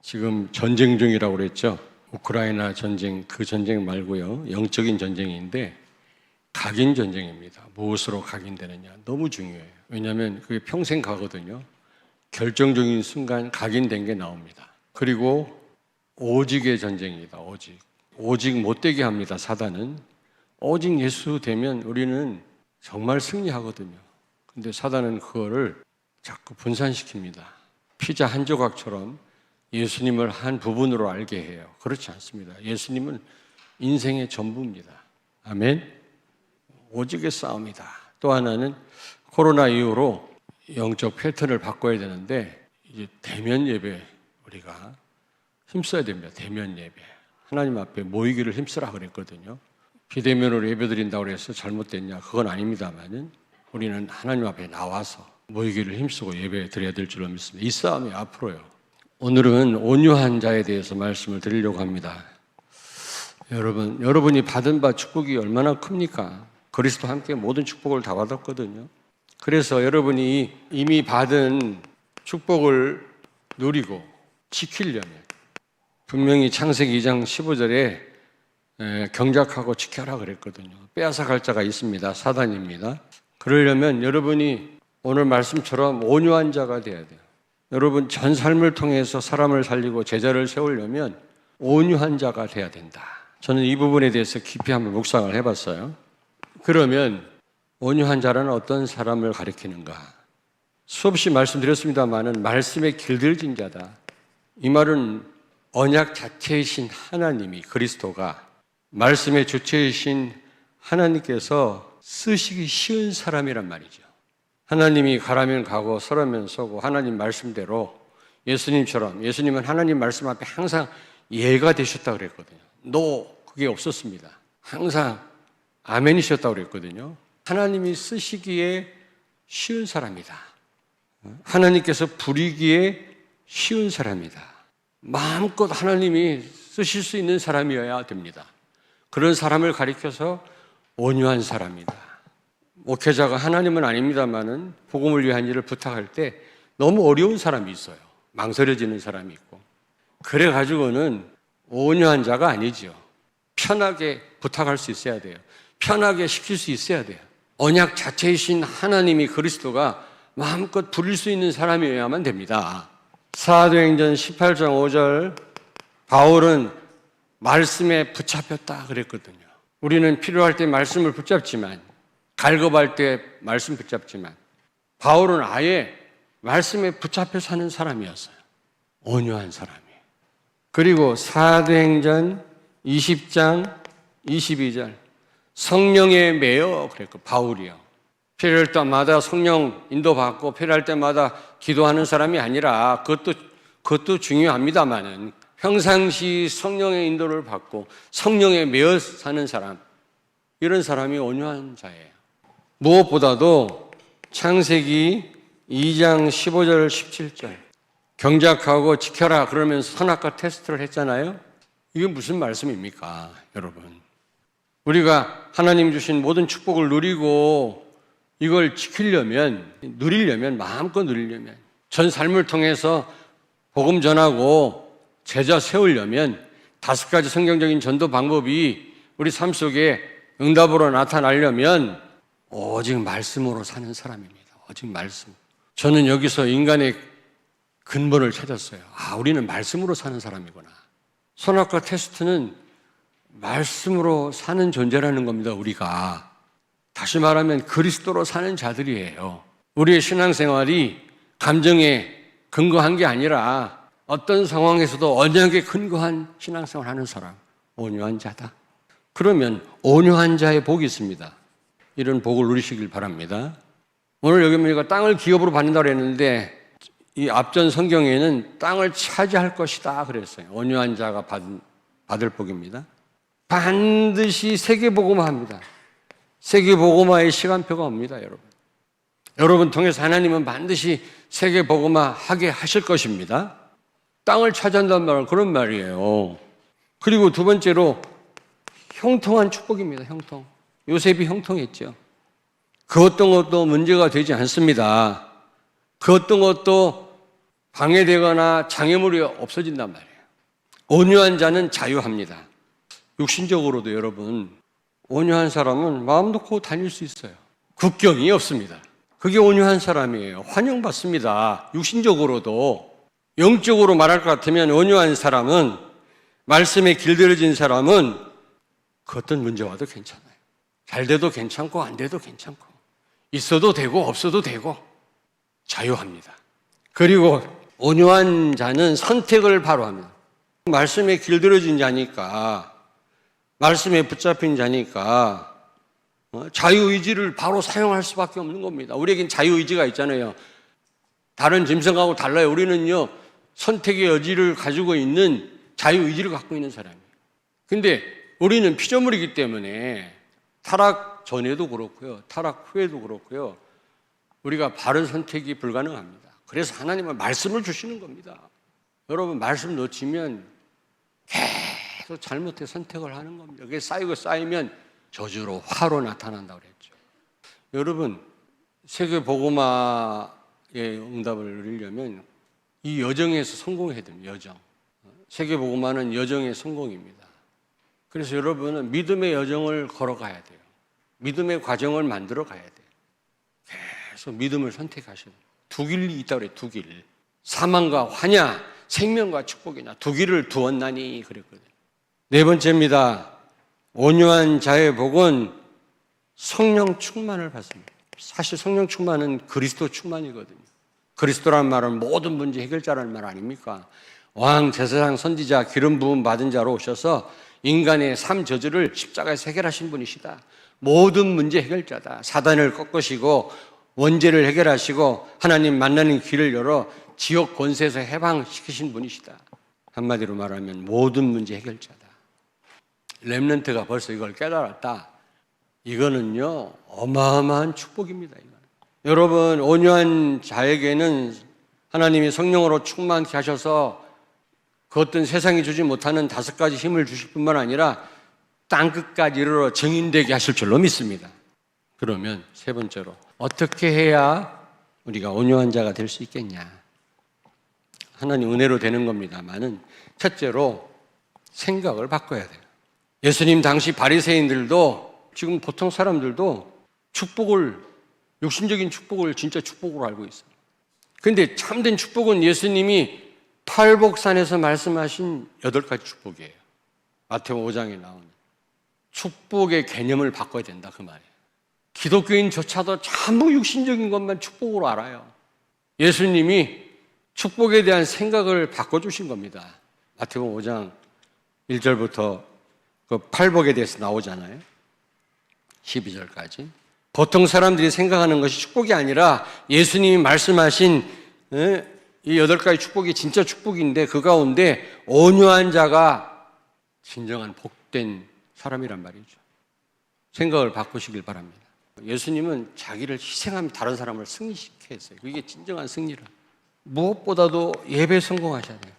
지금 전쟁 중이라고 그랬죠. 우크라이나 전쟁, 그 전쟁 말고요. 영적인 전쟁인데 각인 전쟁입니다. 무엇으로 각인되느냐 너무 중요해요. 왜냐하면 그게 평생 가거든요. 결정적인 순간 각인된 게 나옵니다. 그리고 오직의 전쟁이다. 오직 못되게 합니다. 사단은 오직 예수 되면 우리는 정말 승리하거든요. 근데 사단은 그거를 자꾸 분산시킵니다. 피자 한 조각처럼 예수님을 한 부분으로 알게 해요. 그렇지 않습니다. 예수님은 인생의 전부입니다. 아멘. 오직의 싸움이다. 또 하나는 코로나 이후로 영적 패턴을 바꿔야 되는데 이제 대면 예배 우리가 힘써야 됩니다. 대면 예배. 하나님 앞에 모이기를 힘쓰라 그랬거든요. 비대면으로 예배 드린다고 해서 잘못됐냐? 그건 아닙니다만은 우리는 하나님 앞에 나와서 모이기를 힘쓰고 예배 드려야 될 줄로 믿습니다. 이 싸움이 앞으로요. 오늘은 온유한 자에 대해서 말씀을 드리려고 합니다. 여러분이 받은 바 축복이 얼마나 큽니까? 그리스도 함께 모든 축복을 다 받았거든요. 그래서 여러분이 이미 받은 축복을 누리고 지키려면 분명히 창세기 2장 15절에 경작하고 지켜라 그랬거든요. 빼앗아갈 자가 있습니다. 사단입니다. 그러려면 여러분이 오늘 말씀처럼 온유한 자가 돼야 돼요. 여러분 전 삶을 통해서 사람을 살리고 제자를 세우려면 온유한 자가 돼야 된다. 저는 이 부분에 대해서 깊이 한번 묵상을 해봤어요. 그러면 온유한 자라는 어떤 사람을 가리키는가? 수없이 말씀드렸습니다마는 말씀에 길들여진 자다. 이 말은 언약 자체이신 하나님이 그리스도가 말씀의 주체이신 하나님께서 쓰시기 쉬운 사람이란 말이죠. 하나님이 가라면 가고 서라면 서고 하나님 말씀대로 예수님은 하나님 말씀 앞에 항상 예가 되셨다고 그랬거든요. 그게 없었습니다. 항상 아멘이셨다고 그랬거든요. 하나님이 쓰시기에 쉬운 사람이다. 하나님께서 부리기에 쉬운 사람이다. 마음껏 하나님이 쓰실 수 있는 사람이어야 됩니다. 그런 사람을 가리켜서 온유한 사람이다. 목회자가 하나님은 아닙니다만은 복음을 위한 일을 부탁할 때 너무 어려운 사람이 있어요. 망설여지는 사람이 있고. 그래가지고는 온유한 자가 아니죠. 편하게 부탁할 수 있어야 돼요. 편하게 시킬 수 있어야 돼요. 언약 자체이신 하나님이 그리스도가 마음껏 부릴 수 있는 사람이어야만 됩니다. 사도행전 18장 5절 바울은 말씀에 붙잡혔다 그랬거든요. 우리는 필요할 때 말씀을 붙잡지만 갈급할 때 말씀 붙잡지만 바울은 아예 말씀에 붙잡혀 사는 사람이었어요. 온유한 사람이에요. 그리고 사도행전 20장 22절 성령에 매여 그랬고 바울이요. 필요할 때마다 성령 인도받고 필요할 때마다 기도하는 사람이 아니라 그것도 중요합니다만은 평상시 성령의 인도를 받고 성령에 매여 사는 사람 이런 사람이 온유한 자예요. 무엇보다도 창세기 2장 15절 17절 경작하고 지켜라 그러면서 선악과 테스트를 했잖아요. 이게 무슨 말씀입니까 여러분? 우리가 하나님 주신 모든 축복을 누리고 이걸 누리려면 마음껏 누리려면 전 삶을 통해서 복음 전하고 제자 세우려면 5가지 성경적인 전도 방법이 우리 삶 속에 응답으로 나타나려면 오직 말씀으로 사는 사람입니다. 오직 말씀. 저는 여기서 인간의 근본을 찾았어요. 우리는 말씀으로 사는 사람이구나. 선악과 테스트는 말씀으로 사는 존재라는 겁니다. 우리가. 다시 말하면 그리스도로 사는 자들이에요. 우리의 신앙생활이 감정에 근거한 게 아니라 어떤 상황에서도 언약에 근거한 신앙생활을 하는 사람, 온유한 자다. 그러면 온유한 자의 복이 있습니다. 이런 복을 누리시길 바랍니다. 오늘 여기 보니까 땅을 기업으로 받는다고 했는데 이 앞전 성경에는 땅을 차지할 것이다 그랬어요. 온유한 자가 받을 복입니다. 반드시 세계복음화합니다. 세계복음화의 시간표가 옵니다, 여러분. 여러분 통해서 하나님은 반드시 세계복음화하게 하실 것입니다. 땅을 차지한다는 말은 그런 말이에요. 그리고 두 번째로 형통한 축복입니다. 형통. 요셉이 형통했죠. 그 어떤 것도 문제가 되지 않습니다. 그 어떤 것도 방해되거나 장애물이 없어진단 말이에요. 온유한 자는 자유합니다. 육신적으로도 여러분, 온유한 사람은 마음 놓고 다닐 수 있어요. 국경이 없습니다. 그게 온유한 사람이에요. 환영받습니다. 육신적으로도. 영적으로 말할 것 같으면 온유한 사람은, 말씀에 길들여진 사람은 그 어떤 문제 와도 괜찮아요. 잘 돼도 괜찮고 안 돼도 괜찮고, 있어도 되고 없어도 되고 자유합니다. 그리고 온유한 자는 선택을 바로 합니다. 말씀에 길들여진 자니까, 말씀에 붙잡힌 자니까 자유의지를 바로 사용할 수밖에 없는 겁니다. 우리에겐 자유의지가 있잖아요. 다른 짐승하고 달라요. 우리는요, 선택의 여지를 가지고 있는 자유의지를 갖고 있는 사람이에요. 근데 우리는 피조물이기 때문에 타락 전에도 그렇고요, 타락 후에도 그렇고요, 우리가 바른 선택이 불가능합니다. 그래서 하나님은 말씀을 주시는 겁니다. 여러분, 말씀 놓치면 계속 잘못된 선택을 하는 겁니다. 그게 쌓이고 쌓이면 저주로, 화로 나타난다고 그랬죠. 여러분, 세계 복음화의 응답을 누리려면 이 여정에서 성공해야 됩니다. 여정. 세계 복음화는 여정의 성공입니다. 그래서 여러분은 믿음의 여정을 걸어가야 돼요. 믿음의 과정을 만들어 가야 돼요. 계속 믿음을 선택하셔야 돼요. 두 길이 있다고 그래요. 두 길. 사망과 화냐, 생명과 축복이냐, 두 길을 두었나니 그랬거든요. 네 번째입니다. 온유한 자의 복은 성령 충만을 받습니다. 사실 성령 충만은 그리스도 충만이거든요. 그리스도라는 말은 모든 문제 해결자라는 말 아닙니까? 왕, 제사장, 선지자, 기름 부음 받은 자로 오셔서 인간의 삶 저주를 십자가에서 해결하신 분이시다. 모든 문제 해결자다. 사단을 꺾으시고 원죄를 해결하시고 하나님 만나는 길을 열어 지옥 권세에서 해방시키신 분이시다. 한마디로 말하면 모든 문제 해결자다. 렘넌트가 벌써 이걸 깨달았다. 이거는요, 어마어마한 축복입니다. 이거는. 여러분, 온유한 자에게는 하나님이 성령으로 충만케 하셔서 그 어떤 세상이 주지 못하는 5가지 힘을 주실 뿐만 아니라 땅끝까지 이르러 증인되게 하실 줄로 믿습니다. 그러면 세 번째로, 어떻게 해야 우리가 온유한 자가 될 수 있겠냐? 하나님 은혜로 되는 겁니다만은, 첫째로 생각을 바꿔야 돼요. 예수님 당시 바리새인들도, 지금 보통 사람들도 축복을, 육신적인 축복을 진짜 축복으로 알고 있어요. 그런데 참된 축복은 예수님이 팔복산에서 말씀하신 8가지 축복이에요. 마태복음 5장에 나오는 축복의 개념을 바꿔야 된다, 그 말이에요. 기독교인조차도 전부 육신적인 것만 축복으로 알아요. 예수님이 축복에 대한 생각을 바꿔주신 겁니다. 마태복음 5장 1절부터 그 팔복에 대해서 나오잖아요. 12절까지. 보통 사람들이 생각하는 것이 축복이 아니라 예수님이 말씀하신 이 8가지 축복이 진짜 축복인데, 그 가운데 온유한 자가 진정한 복된 사람이란 말이죠. 생각을 바꾸시길 바랍니다. 예수님은 자기를 희생하며 다른 사람을 승리시켜 했어요. 그게 진정한 승리라. 무엇보다도 예배에 성공하셔야 돼요.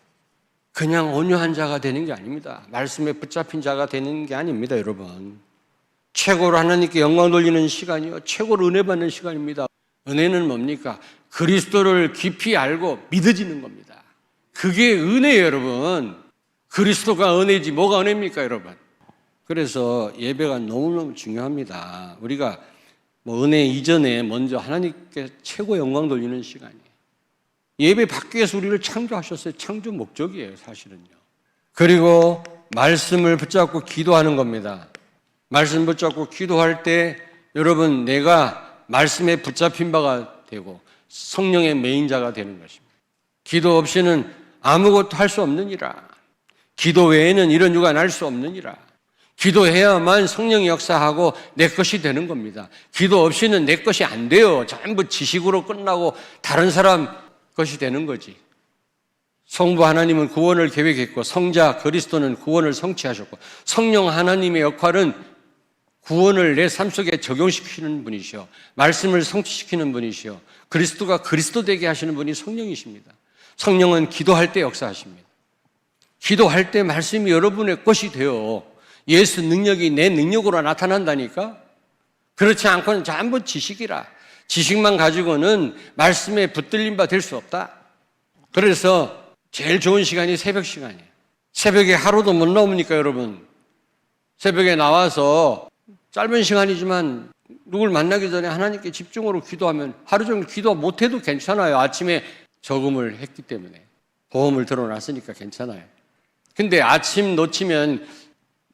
그냥 온유한 자가 되는 게 아닙니다. 말씀에 붙잡힌 자가 되는 게 아닙니다, 여러분. 최고로 하나님께 영광 돌리는 시간이요, 최고로 은혜 받는 시간입니다. 은혜는 뭡니까? 그리스도를 깊이 알고 믿어지는 겁니다. 그게 은혜예요, 여러분. 그리스도가 은혜지 뭐가 은혜입니까, 여러분? 그래서 예배가 너무너무 중요합니다. 우리가 은혜 이전에 먼저 하나님께 최고 영광 돌리는 시간이에요. 예배 받기 위해서 우리를 창조하셨어요. 창조 목적이에요, 사실은요. 그리고 말씀을 붙잡고 기도하는 겁니다. 말씀 붙잡고 기도할 때 여러분, 내가 말씀에 붙잡힌 바가 되고 성령의 메인자가 되는 것입니다. 기도 없이는 아무것도 할 수 없느니라. 기도 외에는 이런 유가 날 수 없느니라. 기도해야만 성령이 역사하고 내 것이 되는 겁니다. 기도 없이는 내 것이 안 돼요. 전부 지식으로 끝나고 다른 사람 것이 되는 거지. 성부 하나님은 구원을 계획했고, 성자 그리스도는 구원을 성취하셨고, 성령 하나님의 역할은 구원을 내 삶 속에 적용시키는 분이시오, 말씀을 성취시키는 분이시오, 그리스도가 그리스도 되게 하시는 분이 성령이십니다. 성령은 기도할 때 역사하십니다. 기도할 때 말씀이 여러분의 것이 돼요. 예수 능력이 내 능력으로 나타난다니까. 그렇지 않고는 전부 지식이라. 지식만 가지고는 말씀에 붙들린 바 될 수 없다. 그래서 제일 좋은 시간이 새벽 시간이에요. 새벽에 하루도 못 나옵니까, 여러분? 새벽에 나와서 짧은 시간이지만 누굴 만나기 전에 하나님께 집중으로 기도하면 하루 종일 기도 못해도 괜찮아요. 아침에 저금을 했기 때문에. 보험을 들어놨으니까 괜찮아요. 근데 아침 놓치면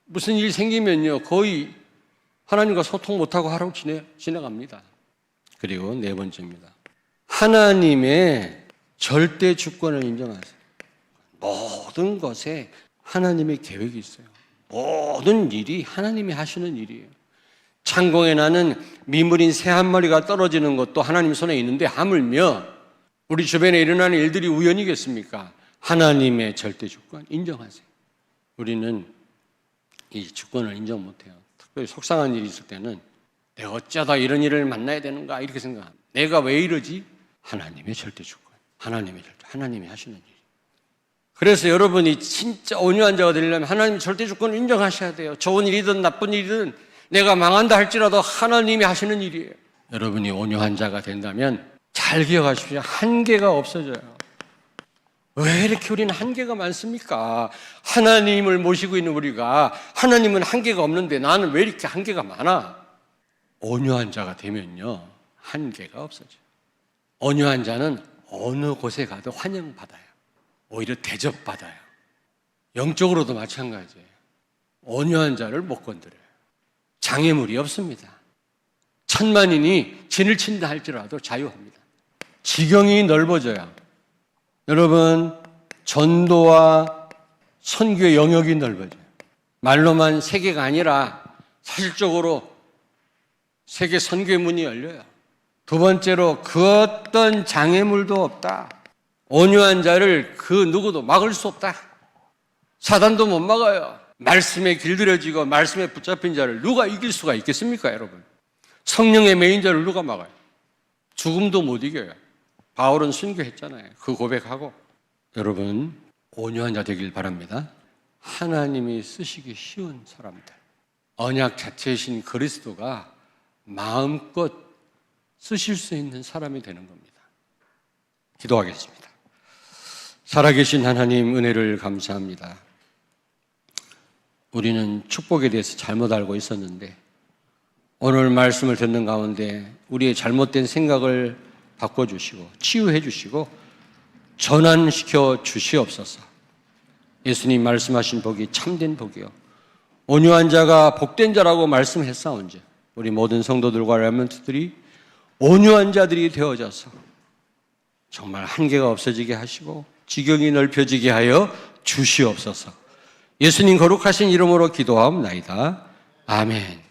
무슨 일 생기면요, 거의 하나님과 소통 못하고 하루 지나갑니다. 그리고 네 번째입니다. 하나님의 절대 주권을 인정하세요. 모든 것에 하나님의 계획이 있어요. 모든 일이 하나님이 하시는 일이에요. 창공에 나는 미물인 새 한 마리가 떨어지는 것도 하나님 손에 있는데 하물며 우리 주변에 일어나는 일들이 우연이겠습니까? 하나님의 절대 주권 인정하세요. 우리는 이 주권을 인정 못해요. 특별히 속상한 일이 있을 때는 내가 어쩌다 이런 일을 만나야 되는가 이렇게 생각합니다. 내가 왜 이러지? 하나님의 절대 주권, 하나님이 하시는 일. 그래서 여러분이 진짜 온유한 자가 되려면 하나님의 절대 주권을 인정하셔야 돼요. 좋은 일이든 나쁜 일이든 내가 망한다 할지라도 하나님이 하시는 일이에요. 여러분이 온유한 자가 된다면 잘 기억하십시오. 한계가 없어져요. 왜 이렇게 우리는 한계가 많습니까? 하나님을 모시고 있는 우리가 하나님은 한계가 없는데 나는 왜 이렇게 한계가 많아? 온유한 자가 되면요, 한계가 없어져요. 온유한 자는 어느 곳에 가도 환영받아요. 오히려 대접받아요. 영적으로도 마찬가지예요. 온유한 자를 못 건드려요. 장애물이 없습니다. 천만인이 진을 친다 할지라도 자유합니다. 지경이 넓어져요. 여러분, 전도와 선교의 영역이 넓어져요. 말로만 세계가 아니라 사실적으로 세계 선교의 문이 열려요. 두 번째로 그 어떤 장애물도 없다. 온유한 자를 그 누구도 막을 수 없다. 사단도 못 막아요. 말씀에 길들여지고 말씀에 붙잡힌 자를 누가 이길 수가 있겠습니까, 여러분? 성령의 메인 자를 누가 막아요? 죽음도 못 이겨요. 바울은 순교했잖아요. 그 고백하고. 여러분, 온유한 자 되길 바랍니다. 하나님이 쓰시기 쉬운 사람들, 언약 자체이신 그리스도가 마음껏 쓰실 수 있는 사람이 되는 겁니다. 기도하겠습니다. 살아계신 하나님, 은혜를 감사합니다. 우리는 축복에 대해서 잘못 알고 있었는데 오늘 말씀을 듣는 가운데 우리의 잘못된 생각을 바꿔주시고 치유해 주시고 전환시켜 주시옵소서. 예수님 말씀하신 복이 참된 복이요, 온유한 자가 복된 자라고 말씀했사온즉 우리 모든 성도들과 렘넌트들이 온유한 자들이 되어져서 정말 한계가 없어지게 하시고 지경이 넓혀지게 하여 주시옵소서. 예수님 거룩하신 이름으로 기도하옵나이다. 아멘.